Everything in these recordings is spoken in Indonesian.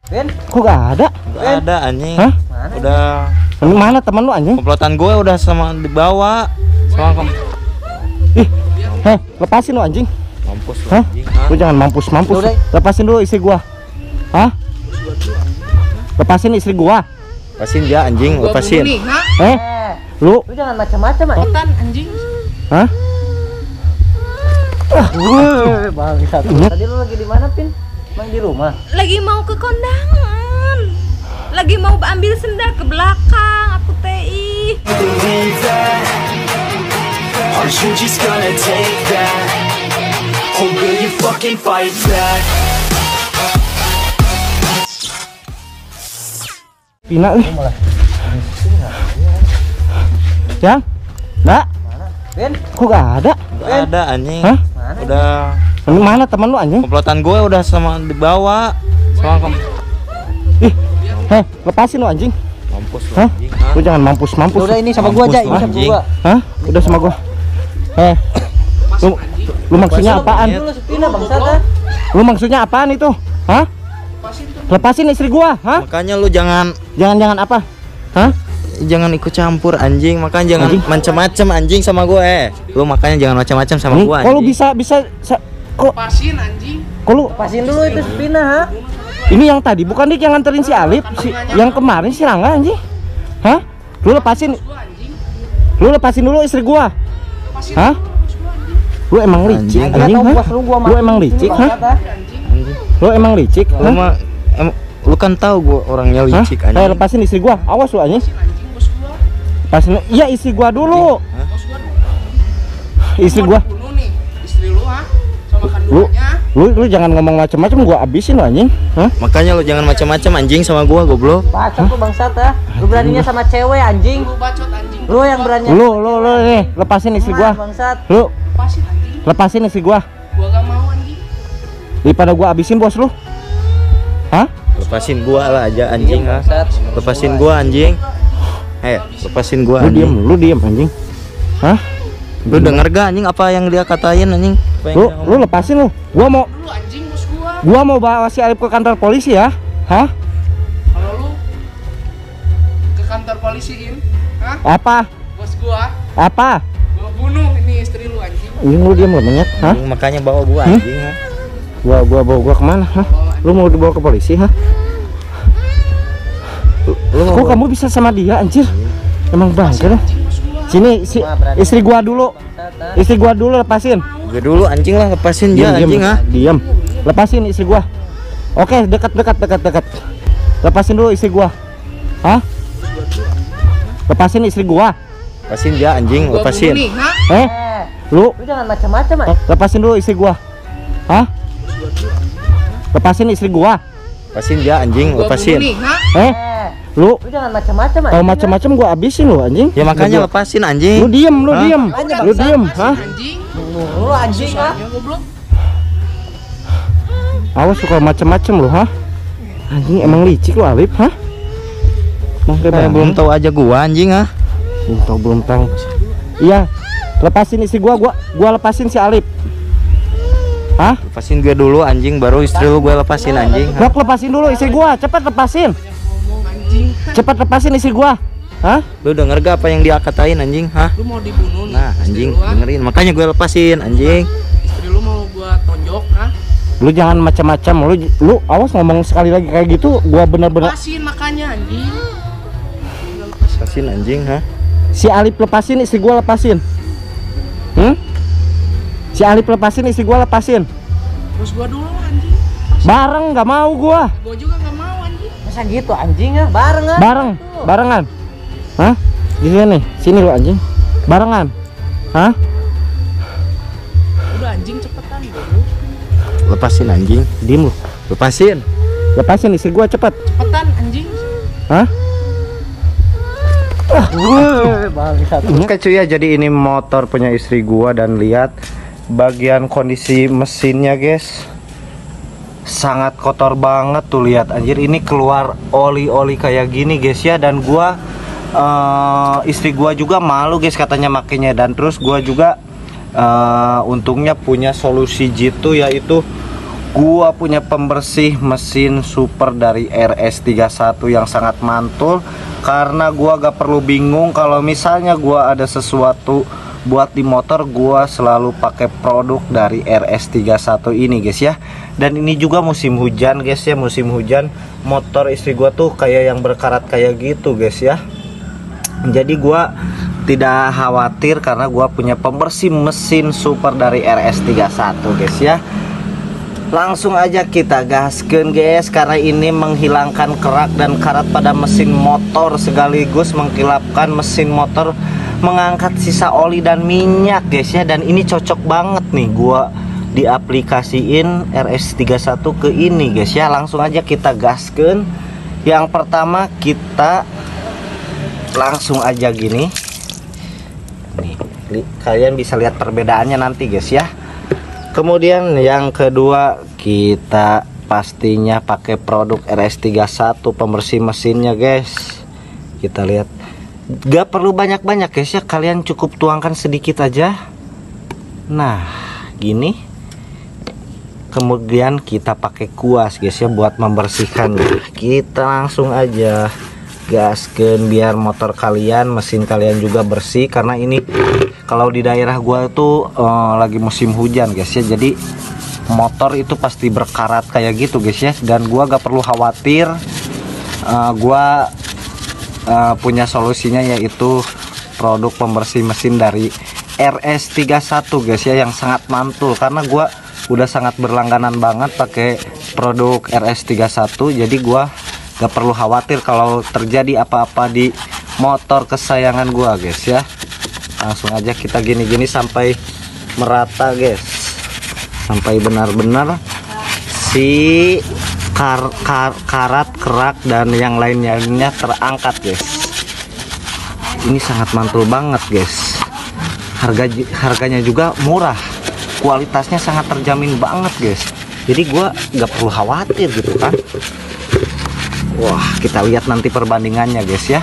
Ben, kok gak ada? Gak ada anjing. Hah? Udah. Mana teman lu anjing? Komplotan gue udah sama dibawa sama Ih, lepasin lu anjing. mampus lu Hah? anjing. Lu jangan mampus. Lepasin dulu istri gua. Hah? Lepasin istri gua. Lepasin dia anjing, lepasin. Lu jangan macam-macam Kotan anjing. hah? Bangsat. Tadi lu lagi di mana, Pin? Emang di rumah? Lagi mau ke kondangan. Lagi mau ambil senda ke belakang. Aku TI. Are you just gonna take that? Or will you fucking fight back? Pina nih. Yang? Nggak? Ben, Kok gak ada? Gak ada anjing. Hah? Udah. Mana teman lu anjing? Komplotan gue udah sama dibawa sama Ih, lepasin lu anjing. mampus lu Hah? anjing. Lu jangan mampus. udah ini sama gua aja, ini sama anjing. gua. Hah? Udah sama gua. Lu maksudnya apaan? Dulu sepina bangsat ah. Lu maksudnya apaan itu? Hah? Lepasin istri gua, hah? Makanya lu jangan Jangan apa? Hah? jangan ikut campur anjing, makanya jangan Anjing. macem-macem anjing sama gue. Lu makanya jangan macem-macem sama gue. Kok lu bisa kok Pasin anjing. lu Pasin dulu itu sepina, ha? ini yang tadi bukan dik yang nganterin si Alip, yang kemarin si Rangga anjing. Hah? Lu lepasin. Lu lepasin dulu istri gua. Hah? Lu emang licik anjing, hah? Lu emang licik, hah? Lu emang licik, Lu mah lu kan tahu gue orangnya licik anjing. Lepasin istri gua. Awas lu anjing. Lepasin. Iya istri gua dulu. Istri gua. Bunuh nih istri lu ah sama Lu kandungannya. lu jangan ngomong macam-macam, gua abisin lu anjing. Hah? Makanya lu jangan macem-macem anjing sama gue, goblok. Bacot lu bangsat ah. Lu beraninya sama cewek anjing. Lu bacot anjing. Lu yang berani. Lu nih, lepasin istri gua. Bangsat. Lu Pasin anjing. lepasin istri gua. Gua gak mau anjing. Daripada gua abisin bos lu. Hah? Lepasin gua lah aja anjing, ha. Lepasin gua anjing. Lepasin gua Lu anjing. lu diem anjing. Hah? Lu denger gak anjing apa yang dia katain anjing? Apa yang dia Lu ngomong? lepasin lu. Lu anjing bos gua. Gua mau bawa si Alip ke kantor polisi ya. Hah? Kalau lu ke kantor polisiin, hah? Apa? Bos gua, Apa? gua bunuh ini istri lu anjing. Ini lu diem lu menyet. Hah? Anjing, makanya bawa gua anjing, ha. Gua bawa kemana? Hah? Lu mau dibawa ke polisi, hah? Kok kamu bisa sama dia anjir? Emang bangke lu. Sini istri gua dulu. Istri gua dulu lepasin. Gue dulu anjing lah, lepasin dia anjing, ha. Diam. Lepasin istri gua. Oke, dekat. Lepasin dulu istri gua. Hah? Lepasin istri gua. Lepasin dia anjing, Gua lepasin. bunuh nih, hah? Lu Lu jangan macam-macam ah. lepasin dulu istri gua. Hah? Lepasin istri gua. Lepasin dia anjing, Gua bunuh lepasin. nih, hah? Lu Lu jangan macam-macam ah. kalau macam-macam gua abisin lu anjing. Ya makanya lepasin anjing. Lu diem, Hah? lu diem, hah? Anjing. Lu anjing ah. Susahnya goblok. Awas suka macam-macam lu, hah? Anjing emang licik lu Alip, hah? Kayak belum tahu aja gua anjing, ha. belum tahu. Iya, lepasin istri gua lepasin si Alip. Hah? Lepasin gue dulu anjing, baru istri lu gue lepasin anjing. Gua lepasin dulu istri gua, cepet lepasin. Ngomong anjing. Cepet lepasin istri gua. Hah? Lu denger gak apa yang dia katain anjing, ha? Lu mau dibunuh nih. Nah istri anjing, lu, ah. dengerin, makanya gue lepasin anjing. Istri lu mau gua tonjok, hah? Lu jangan macam-macam, lu awas ngomong sekali lagi kayak gitu, gua bener-bener. Pasin makanya anjing. Lepasin anjing, ha. Si Alip lepasin istri gua lepasin. Si Alip lepasin istri gua lepasin. Bos gua dulu anjing. Bareng nggak mau gua. Gua juga gak mau anjing. Masa gitu anjing ah. Bareng ah. Barengan. Hah? Di sini lu anjing. Barengan. Hah? Udah anjing cepetan dulu. Lepasin anjing, Diem lu. lepasin. Lepasin istri gua cepet. Cepetan anjing. Hah? Bangsat. Oke cuy ya, jadi ini motor punya istri gua dan lihat bagian kondisi mesinnya guys, sangat kotor banget tuh, lihat anjir, ini keluar oli-oli kayak gini guys ya. Dan gua istri gua juga malu guys katanya makainya, dan terus gua juga untungnya punya solusi jitu, yaitu gua punya pembersih mesin super dari RS31 yang sangat mantul, karena gua gak perlu bingung kalau misalnya gua ada sesuatu buat di motor, gua selalu pakai produk dari RS31 ini guys ya. Dan ini juga musim hujan guys ya, musim hujan motor istri gua tuh kayak yang berkarat kayak gitu guys ya. Jadi gua tidak khawatir karena gua punya pembersih mesin super dari RS31 guys ya. Langsung aja kita gaskeun guys, karena ini menghilangkan kerak dan karat pada mesin motor sekaligus mengkilapkan mesin motor, mengangkat sisa oli dan minyak guys ya. Dan ini cocok banget nih gua diaplikasiin RS31 ke ini guys ya. Langsung aja kita gaskeun. Yang pertama kita langsung aja gini nih, kalian bisa lihat perbedaannya nanti guys ya. Kemudian yang kedua kita pastinya pakai produk RS31 pembersih mesinnya guys. Kita lihat, gak perlu banyak-banyak guys ya, kalian cukup tuangkan sedikit aja. Nah gini. Kemudian kita pakai kuas guys ya buat membersihkannya. Kita langsung aja gaskeun biar motor kalian, mesin kalian juga bersih. Karena ini kalau di daerah gua tuh lagi musim hujan guys ya, jadi motor itu pasti berkarat kayak gitu guys ya. Dan gua gak perlu khawatir, gua punya solusinya, yaitu produk pembersih mesin dari RS31 guys ya, yang sangat mantul. Karena gua udah sangat berlangganan banget pakai produk RS31, jadi gua gak perlu khawatir kalau terjadi apa-apa di motor kesayangan gua guys ya. Langsung aja kita gini-gini sampai merata guys, sampai benar-benar si karat, kerak dan yang lainnya terangkat guys. Ini sangat mantul banget guys. Harganya juga murah, kualitasnya sangat terjamin banget guys. Jadi gua gak perlu khawatir gitu kan. Wah, kita lihat nanti perbandingannya guys ya.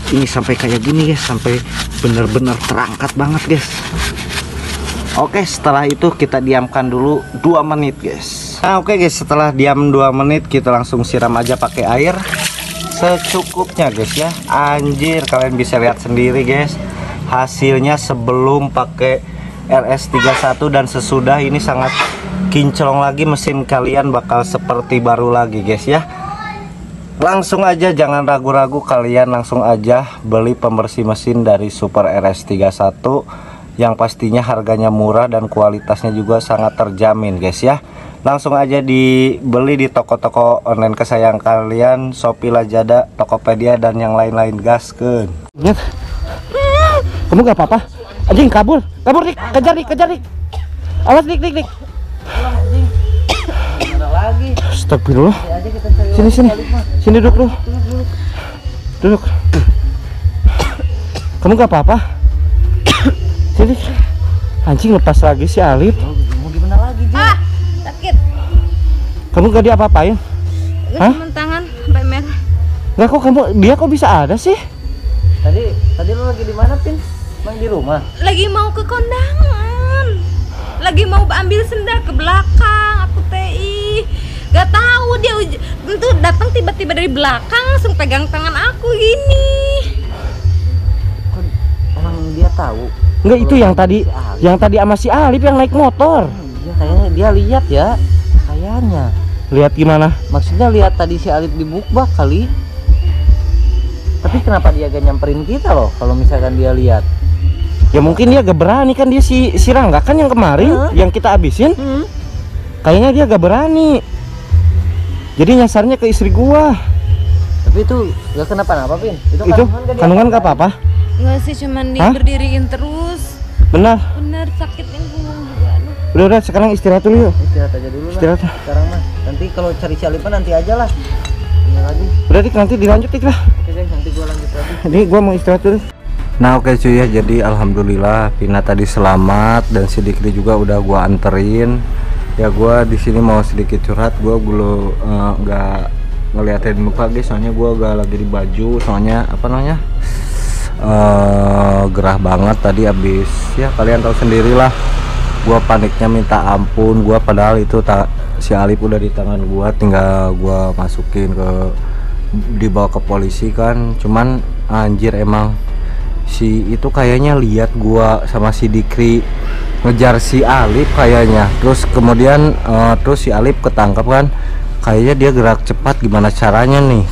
Ini sampai kayak gini guys, sampai bener-bener terangkat banget guys. Oke, setelah itu kita diamkan dulu 2 menit guys. Nah oke guys, setelah diam 2 menit kita langsung siram aja pakai air secukupnya guys ya. Anjir, kalian bisa lihat sendiri guys hasilnya sebelum pakai RS31 dan sesudah. Ini sangat kinclong lagi, mesin kalian bakal seperti baru lagi guys ya. Langsung aja, jangan ragu-ragu, kalian langsung aja beli pembersih mesin dari Super RS31 yang pastinya harganya murah dan kualitasnya juga sangat terjamin guys ya. Langsung aja dibeli di toko-toko online kesayangan kalian, Shopee, Lazada, Tokopedia dan yang lain-lain. Gaskeun. Kamu gak apa-apa? Anjing kabur dik, kejar dik. Awas dik. Mana lagi? Astagfirullah. Aja kita cari Sini duduk. Kamu gak apa-apa? Sini. Anjing lepas lagi si Alif. Mau gimana lagi Ji? Sakit. Kamu gak diapa-apain? Hah? Cuman tangan sampai merah. Enggak kok, dia kok bisa ada sih? Tadi lu lagi di mana Pin? Emang di rumah? Lagi mau ke kondangan. Lagi mau ambil senda ke belakang. Aku TI. Gak tahu dia itu datang tiba-tiba dari belakang langsung pegang tangan aku gini. Kok orang dia tahu? Enggak, itu yang tadi sama si Alif yang naik motor. Iya, kayaknya dia lihat ya. Kayaknya. Lihat gimana? Maksudnya lihat tadi si Alif di mukbah kali. Tapi kenapa dia gak nyamperin kita loh kalau misalkan dia lihat? Ya mungkin dia gak berani kan, dia si Rangga kan yang kemarin yang kita habisin. Kayaknya dia gak berani. Jadi nyasarnya ke istri gua. Tapi itu gak kenapa-napa Pin. Itu kandungan gak apa-apa. Enggak sih, cuman berdiriin terus. Benar Sakit yang punggung juga. Udah sekarang istirahat dulu yuk. Istirahat aja dulu Istirahat. lah. Sekarang mah. Nanti kalau cari si Alif nanti aja lah. Ini lagi. Udah dik, nanti dilanjut dik lah. Oke guys, nanti gua lanjut lagi. Ini gua mau istirahat dulu. Nah oke cuy ya, jadi alhamdulillah Pina tadi selamat dan si Dikri juga udah gua anterin. Ya gua di sini mau sedikit curhat, gua belum nggak ngeliatin muka guys, soalnya gua gak lagi di baju, soalnya apa namanya gerah banget tadi abis, ya kalian tahu sendirilah Gua paniknya minta ampun, gua padahal itu si Alip udah di tangan gua, tinggal gua masukin dibawa ke polisi kan. Cuman anjir emang si itu kayaknya lihat gua sama si Dikri ngejar si Alip kayaknya. Terus kemudian terus si Alip ketangkap kan. Kayaknya dia gerak cepat, gimana caranya nih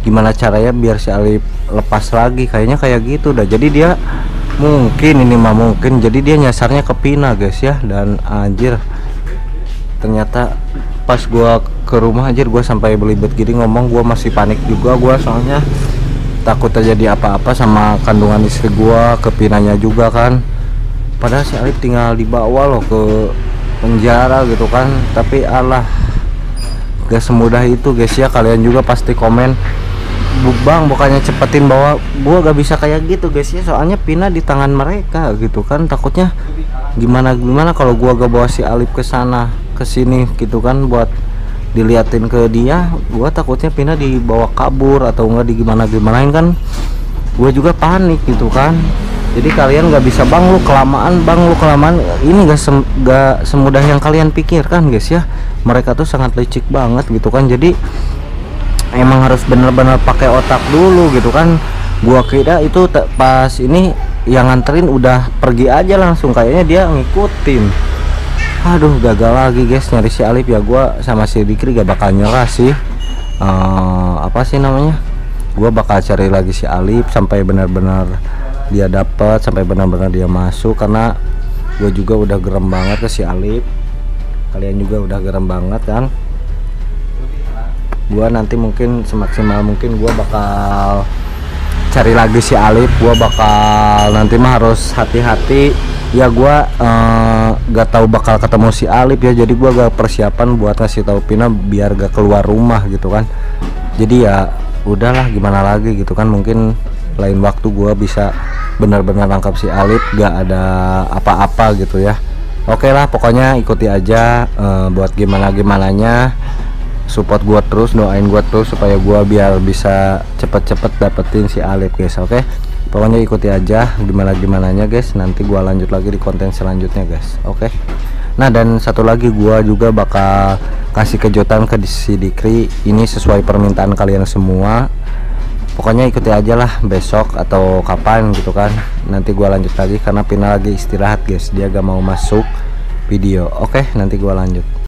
gimana caranya biar si Alip lepas lagi, kayaknya kayak gitu dah. Jadi dia mungkin jadi dia nyasarnya ke Pina guys ya. Dan anjir ternyata pas gua ke rumah anjir gua sampai belibet gini ngomong, gua masih panik juga gua, soalnya takut terjadi apa-apa sama kandungan istri gua, ke Pinanya juga kan. Padahal si Alip tinggal dibawa loh ke penjara gitu kan. Tapi alah, gak semudah itu guys ya. Kalian juga pasti komen, Bang bukannya cepetin bawa, gua gak bisa kayak gitu guys ya, soalnya Pina di tangan mereka gitu kan. Takutnya gimana kalau gua gak bawa si Alip ke sana ke sini gitu kan buat diliatin ke dia. Gua takutnya Pina dibawa kabur atau enggak gimanain kan. Gua juga panik gitu kan. Jadi kalian gak bisa, bang lu kelamaan, ini gak semudah yang kalian pikirkan guys ya. Mereka tuh sangat licik banget gitu kan. Jadi emang harus bener-bener pakai otak dulu gitu kan. Gua kira itu pas ini yang nganterin udah pergi aja langsung, kayaknya dia ngikutin. Aduh gagal lagi guys nyari si Alip ya. Gua sama si Dikri gak bakal nyerah sih. Apa sih namanya, gua bakal cari lagi si Alip sampai benar-benar dia dapat, sampai benar-benar dia masuk. Karena gue juga udah gerem banget ke si Alip, kalian juga udah gerem banget kan. Gua nanti mungkin semaksimal mungkin gua bakal cari lagi si Alip. Gua bakal nanti mah harus hati-hati ya. Gua gak tahu bakal ketemu si Alip ya, jadi gua gak persiapan buat ngasih tahu Pina biar gak keluar rumah gitu kan. Jadi ya udahlah, gimana lagi gitu kan. Mungkin lain waktu gua bisa benar-benar nangkap si Alip gak ada apa-apa gitu ya. Oke lah, pokoknya ikuti aja buat gimananya. Support gua terus, doain gua terus supaya gua biar bisa cepet-cepet dapetin si Alip guys. Oke, pokoknya ikuti aja gimananya guys. Nanti gua lanjut lagi di konten selanjutnya guys. Oke. Nah dan satu lagi, gua juga bakal kasih kejutan ke si Dikri. Ini sesuai permintaan kalian semua. Pokoknya ikuti aja lah besok atau kapan gitu kan. Nanti gua lanjut lagi karena Pina lagi istirahat guys, dia gak mau masuk video. Oke, nanti gua lanjut.